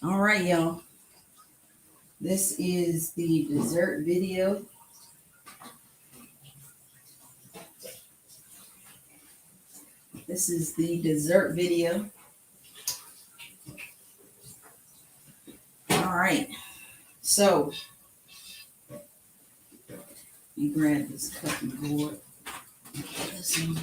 All right, y'all. This is the dessert video. This is the dessert video. All right. So, you grab this cutting board. This one.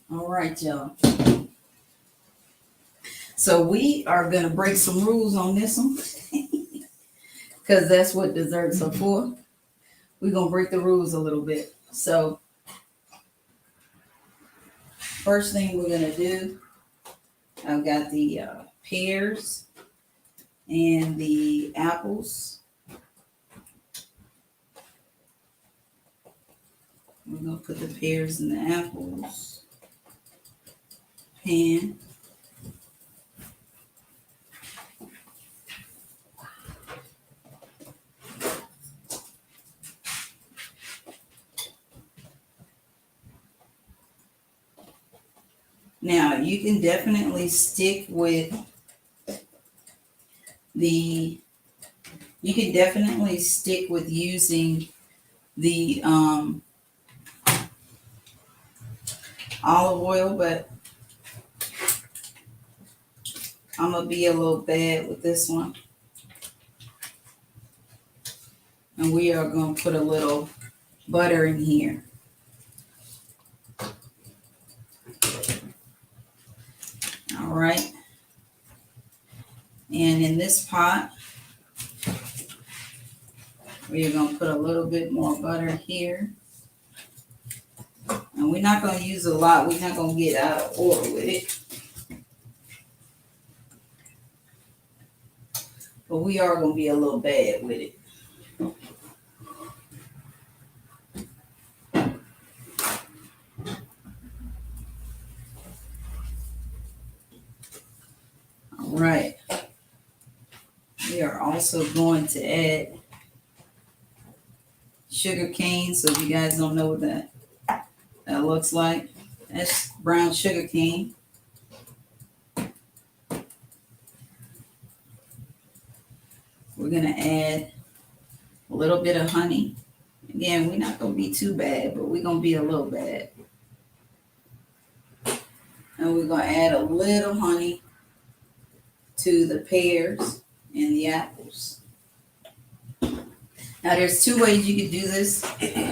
All right, y'all. So we are gonna break some rules on this one, because that's what desserts are for. We're gonna break the rules a little bit. So first thing we're gonna do, I've got the pears and the apples. We're gonna put the pears and the apples pan. Now you can definitely stick with the. You can definitely stick with using the olive oil, but I'm gonna be a little bad with this one. And we are gonna put a little butter in here. All right. And in this pot, we're gonna put a little bit more butter here. And we're not gonna use a lot. We're not gonna get out of order with it. But we are gonna be a little bad with it. All right. We are also going to add sugar cane. So if you guys don't know what that looks like, that's brown sugar cane. We're gonna add a little bit of honey. Again, we're not gonna be too bad, but we're gonna be a little bad. And we're gonna add a little honey to the pears and the apples. Now there's two ways you can do this.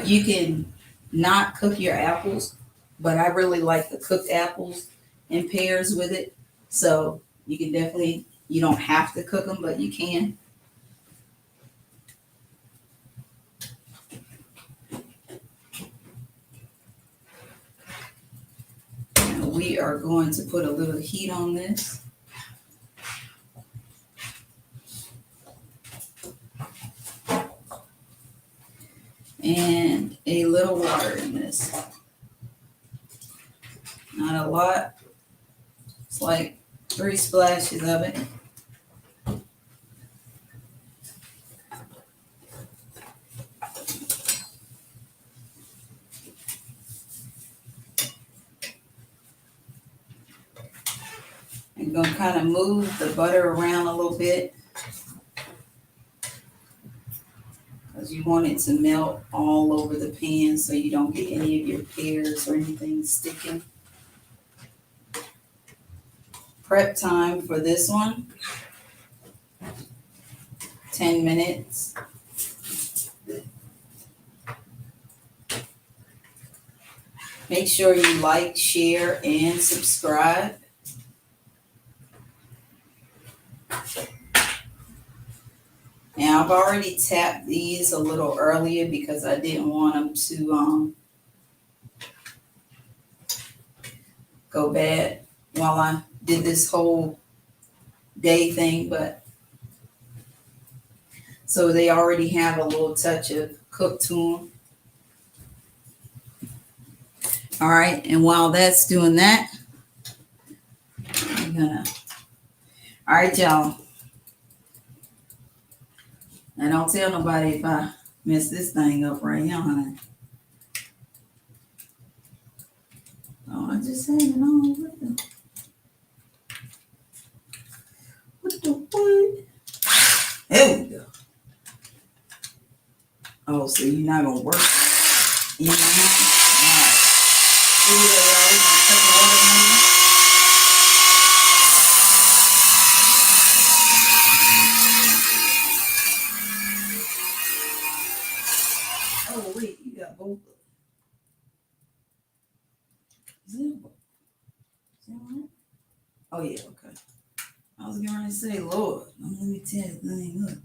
You can not cook your apples, but I really like the cooked apples and pears with it. So you can definitely, you don't have to cook them, but you can. Now we are going to put a little heat on this. And a little water in this. Not a lot. It's like 3 splashes of it. I'm going to kind of move the butter around a little bit, because you want it to melt all over the pan so you don't get any of your pears or anything sticking. Prep time for this one, 10 minutes. Make sure you like, share, and subscribe. Now I've already tapped these a little earlier because I didn't want them to go bad while I did this whole day thing, but so they already have a little touch of cooked to them. All right, and while that's doing that, all right, y'all. And don't tell nobody if I mess this thing up right here, honey. Oh, I just had it on. What the what? There we go. Oh, so you're not gonna work? You know? All right. Anyway, y'all, we're gonna cut the watermelon. Oh wait, you got both of them. Is that right? Oh yeah, okay. I was going to say, Lord, let me tear the thing up.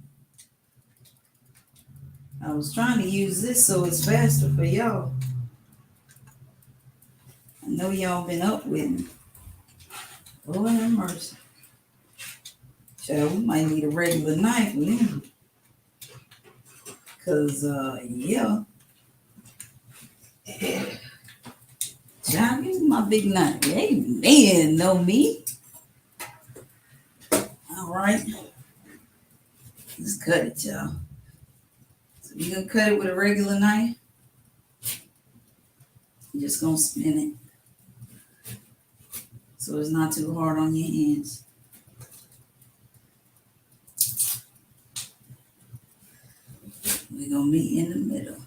I was trying to use this so it's faster for y'all. I know y'all been up with me. Lord have mercy. Child, we might need a regular knife with him. Cause yeah. Child, give me my big knife. Amen, know me. All right. Let's cut it, y'all. So you gonna cut it with a regular knife? You're just gonna spin it so it's not too hard on your hands. We're gonna meet in the middle.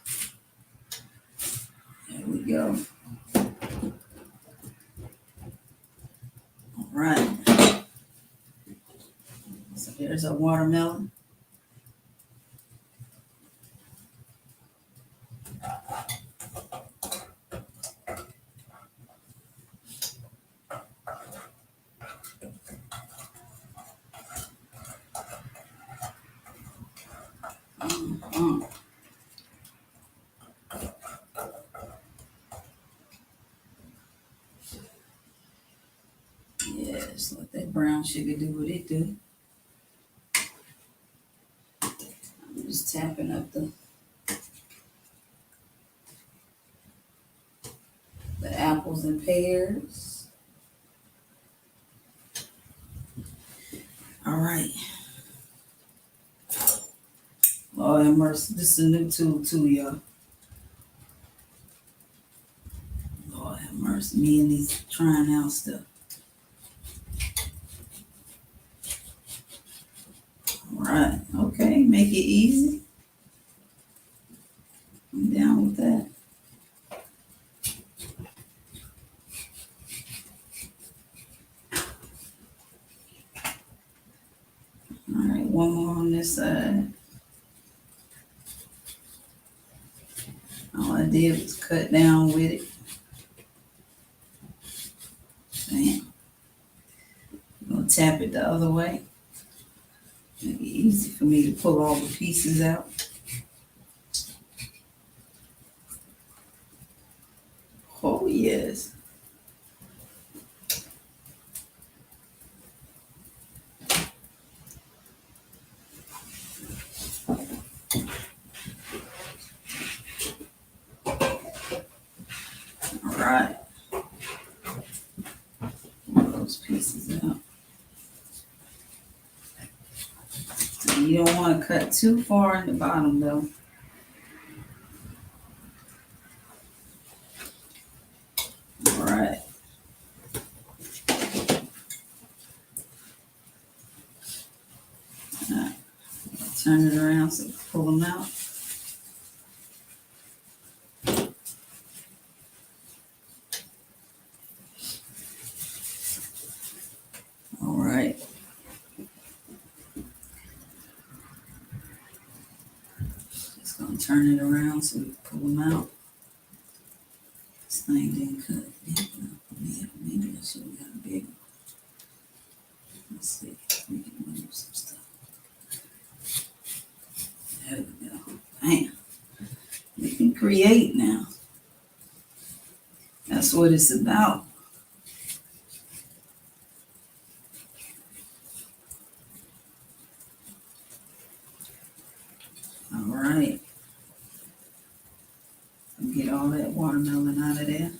There we go. All right. So there's our watermelon. Yes, let that brown sugar do what it do. I'm just tapping up the apples and pears. All right. Lord have mercy. This is a new tool too, y'all. Lord have mercy. Me and these trying out stuff. All right. Okay. Make it easy. I'm down with that. All right. One more on this side. All I did was cut down with it. Bam. I'm gonna tap it the other way. Make it easy for me to pull all the pieces out. Oh yes. All right. Pull those pieces out. You don't want to cut too far in the bottom though. All right. Turn it around so pull them out. All right. Just gonna turn it around so we pull them out. This thing didn't cut. Yeah, maybe I should have got a big one. Let's see. We can move some stuff. There we go. Bam. We can create now. That's what it's about. All right. Get all that watermelon out of there.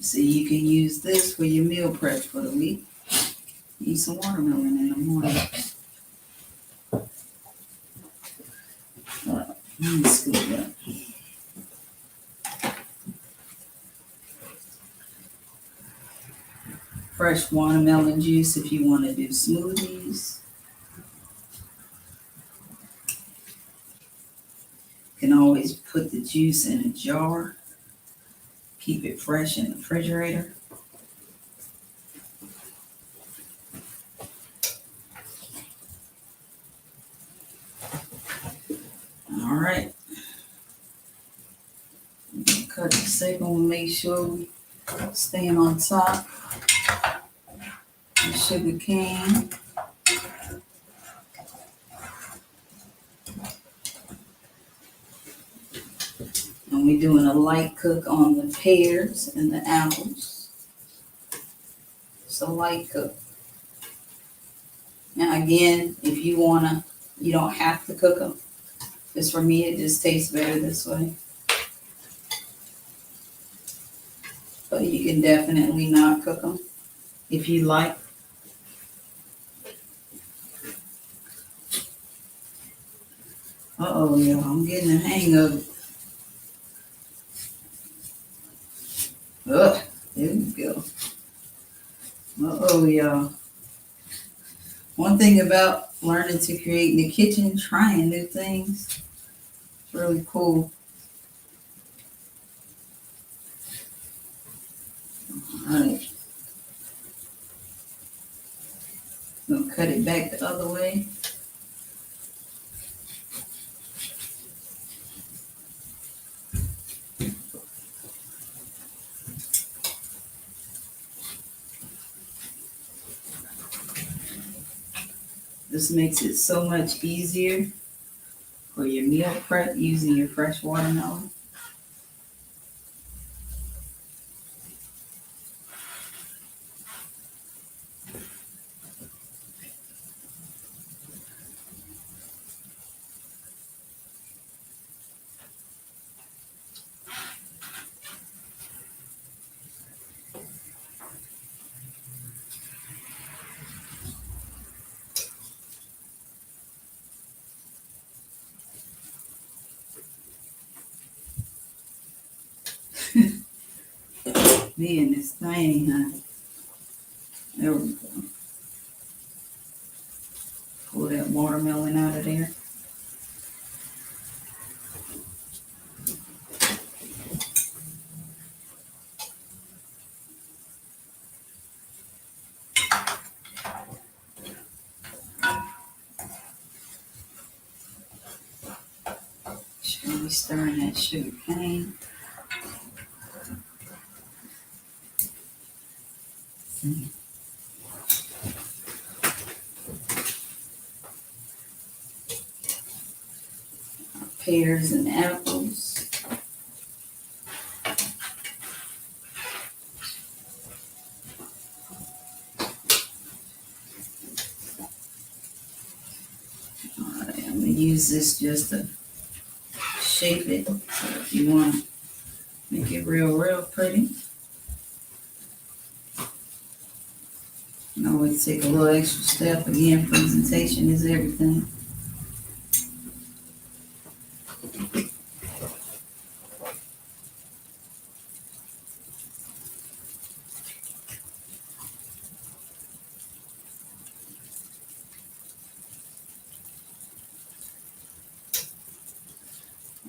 See, you can use this for your meal prep for the week. Eat some watermelon in the morning. fresh watermelon juice if you want to do smoothies. You can always put the juice in a jar. Keep it fresh in the refrigerator. All right. Cut the second one, make sure we staying on top. The sugar cane. And we're doing a light cook on the pears and the apples. It's a light cook. Now again, if you wanna, you don't have to cook them. Just for me, it just tastes better this way. But you can definitely not cook them if you like. Uh-oh, y'all, I'm getting the hang of it. Ugh, there we go. Uh-oh, y'all. One thing about learning to create in the kitchen, trying new things, it's really cool. All right. Gonna cut it back the other way. This makes it so much easier for your meal prep using your fresh watermelon. Man, it's tiny, huh? There we go. Pull that watermelon out of there. Sure we stirring that sugar cane. Pears and apples. Alright, I'm gonna use this just to shape it. So if you want to make it real pretty. You can always take a little extra step. Again, presentation is everything.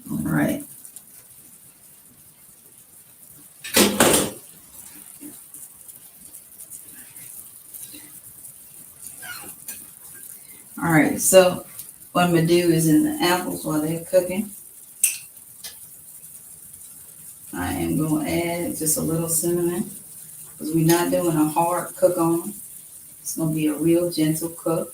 All right. All right, so what I'm gonna do is in the apples while they're cooking, I am gonna add just a little cinnamon because we're not doing a hard cook on them. It's gonna be a real gentle cook.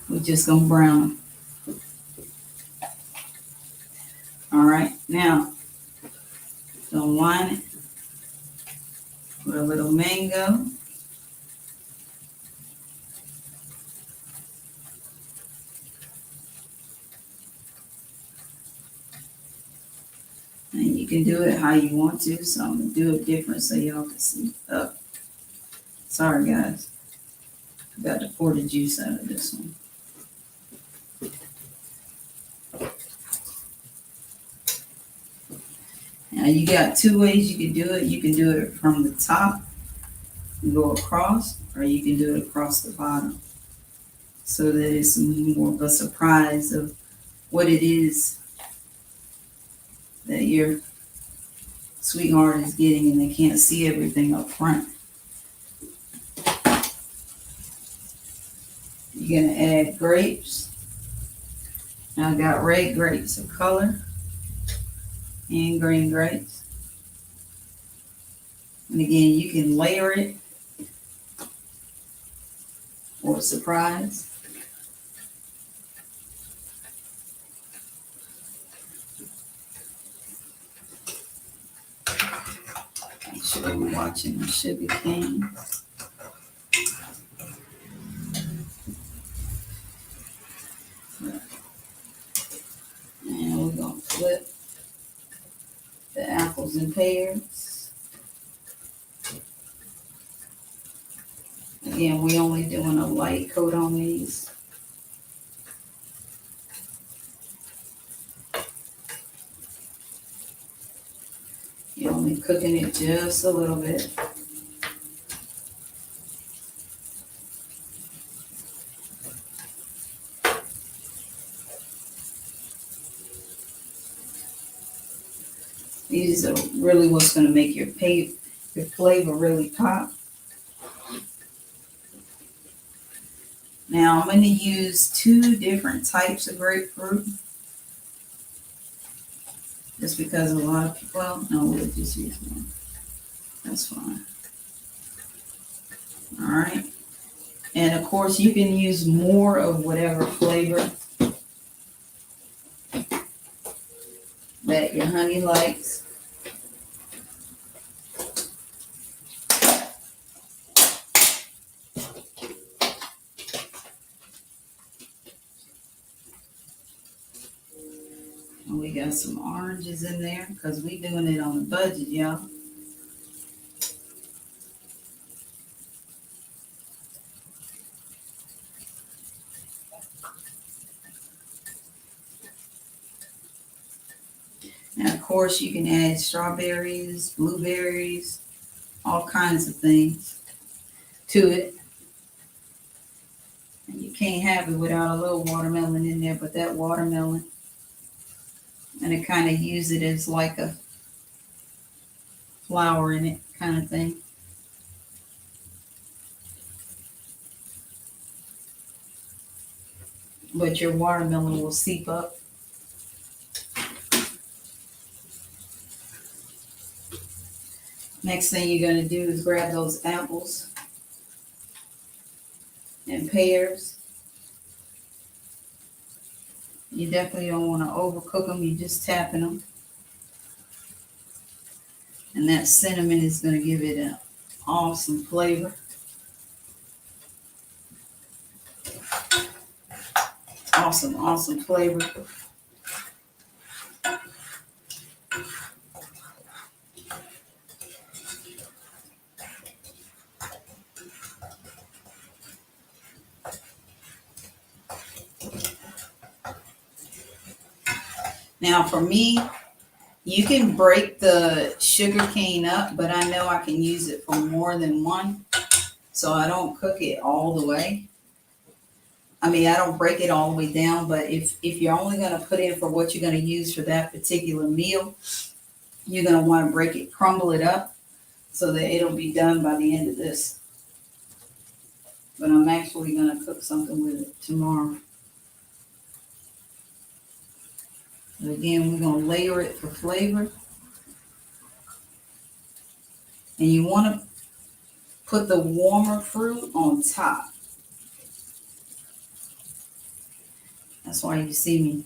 We're just gonna brown them. All right, now gonna line it with a little mango. And you can do it how you want to, so I'm gonna do it different so y'all can see. Oh, sorry guys. Forgot to pour the juice out of this one. Now you got two ways you can do it. You can do it from the top and go across, or you can do it across the bottom, so that it's more of a surprise of what it is that your sweetheart is getting, and they can't see everything up front. You're gonna add grapes. Now I got red grapes of color and green grapes. And again, you can layer it for a surprise. Make sure we're watching the sugar cane. And we're gonna flip the apples and pears. Again, we only doing a light coat on these. You're only cooking it just a little bit. These are really what's going to make your flavor really pop. Now I'm going to use two different types of grapefruit. Just because a lot of people, well, no, we'll just use one. That's fine. All right. And of course, you can use more of whatever flavor that your honey likes. And we got some oranges in there because we doing it on a budget, y'all. Now, of course, you can add strawberries, blueberries, all kinds of things to it. And you can't have it without a little watermelon in there, but that watermelon, and it kind of use it as like a flower in it kind of thing. But your watermelon will seep up. Next thing you're going to do is grab those apples and pears. You definitely don't want to overcook them. You're just tapping them. And that cinnamon is going to give it an awesome flavor. Awesome, awesome flavor. Now for me, you can break the sugar cane up, but I know I can use it for more than one. So I don't cook it all the way. I mean, I don't break it all the way down, but if you're only going to put in for what you're going to use for that particular meal, you're going to want to break it, crumble it up so that it'll be done by the end of this. But I'm actually going to cook something with it tomorrow. And again, we're going to layer it for flavor. And you want to put the warmer fruit on top. That's why you see me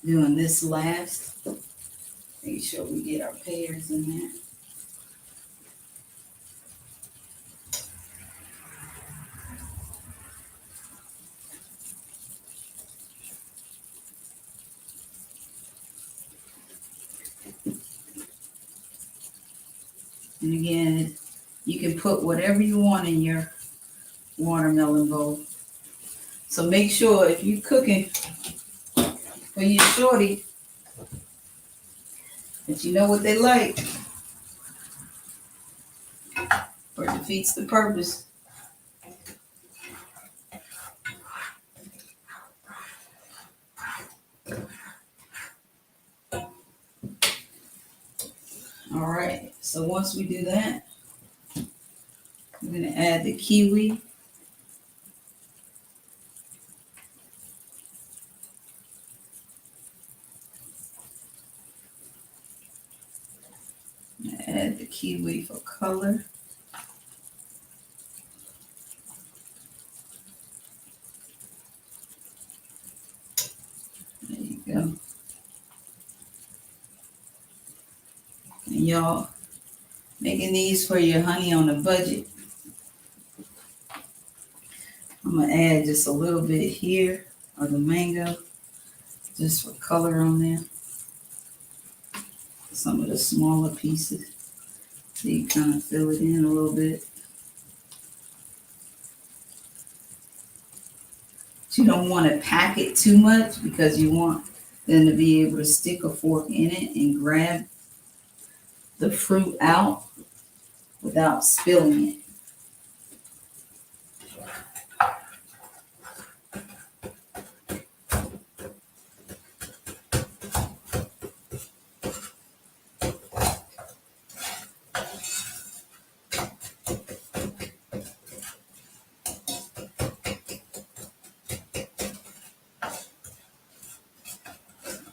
doing this last. Make sure we get our pears in there. And again, you can put whatever you want in your watermelon bowl. So make sure if you're cooking for your shorty But you know what they like, or it defeats the purpose. All right, so once we do that, we're gonna add the kiwi. Add the kiwi for color. There you go. And y'all making these for your honey on a budget. I'm gonna add just a little bit here of the mango, just for color on there. Some of the smaller pieces, so you kind of fill it in a little bit. You don't want to pack it too much because you want them to be able to stick a fork in it and grab the fruit out without spilling it.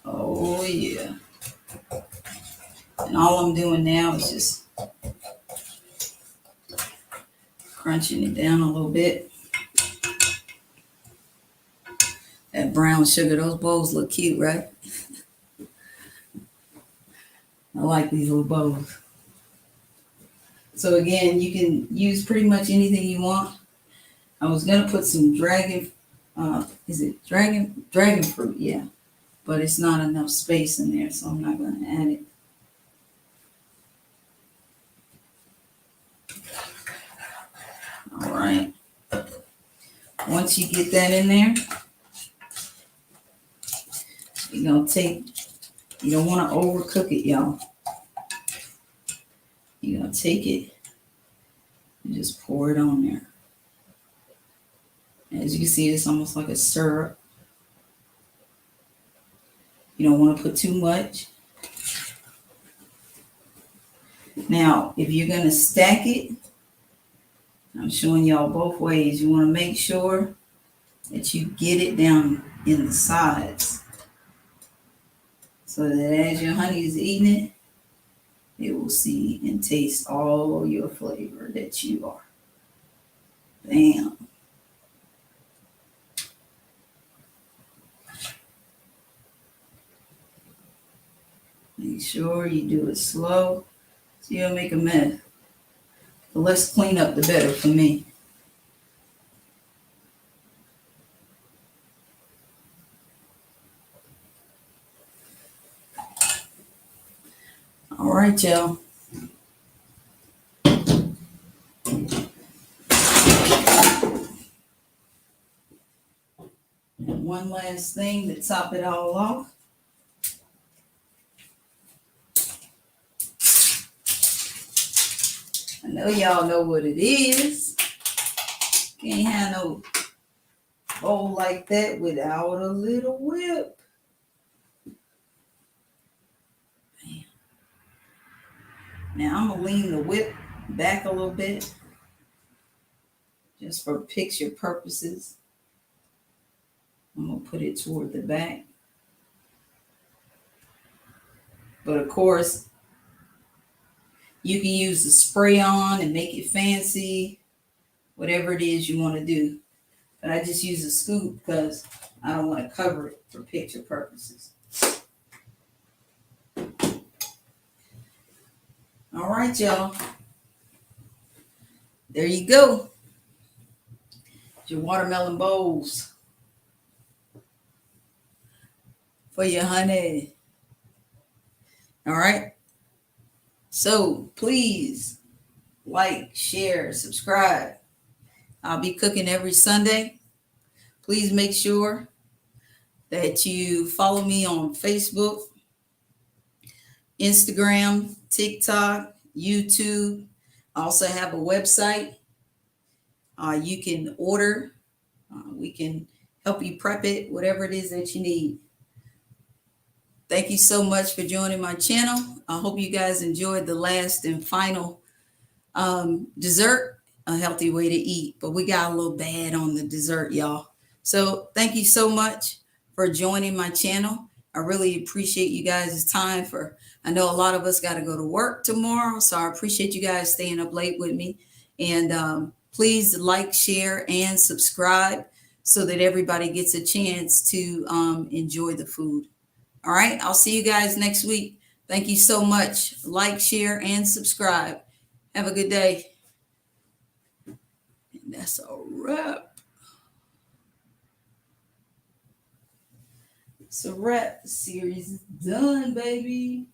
Oh yeah. And all I'm doing now is just crunching it down a little bit. That brown sugar, those bowls look cute, right? I like these little bowls. So again, you can use pretty much anything you want. I was gonna put some dragon fruit, yeah. But it's not enough space in there, so I'm not gonna add it. All right. Once you get that in there, you're gonna you don't wanna overcook it, y'all. You're gonna take it and just pour it on there. As you can see, it's almost like a syrup. You don't want to put too much. Now, if you're going to stack it, I'm showing y'all both ways. You want to make sure that you get it down in the sides so that as your honey is eating it, it will see and taste all your flavor that you are. Bam. Make sure you do it slow so you don't make a mess. The less clean up, the better for me. All right, y'all. And one last thing to top it all off. I know y'all know what it is. Can't have no bowl like that without a little whip. Bam. Now I'm gonna lean the whip back a little bit, just for picture purposes. I'm gonna put it toward the back. But of course, you can use the spray on and make it fancy, whatever it is you want to do. But I just use a scoop because I don't want to cover it for picture purposes. All right, y'all. There you go. Your watermelon bowls for your honey. All right. So please like, share, subscribe. I'll be cooking every Sunday. Please make sure that you follow me on Facebook, Instagram, TikTok, YouTube. I also have a website. You can order. We can help you prep it, whatever it is that you need. Thank you so much for joining my channel. I hope you guys enjoyed the last and final dessert, a healthy way to eat. But we got a little bad on the dessert, y'all. So thank you so much for joining my channel. I really appreciate you guys' time. I know a lot of us got to go to work tomorrow, so I appreciate you guys staying up late with me. And please like, share, and subscribe so that everybody gets a chance to enjoy the food. All right, I'll see you guys next week. Thank you so much. Like, share, and subscribe. Have a good day. And that's a wrap. It's a wrap. The series is done, baby.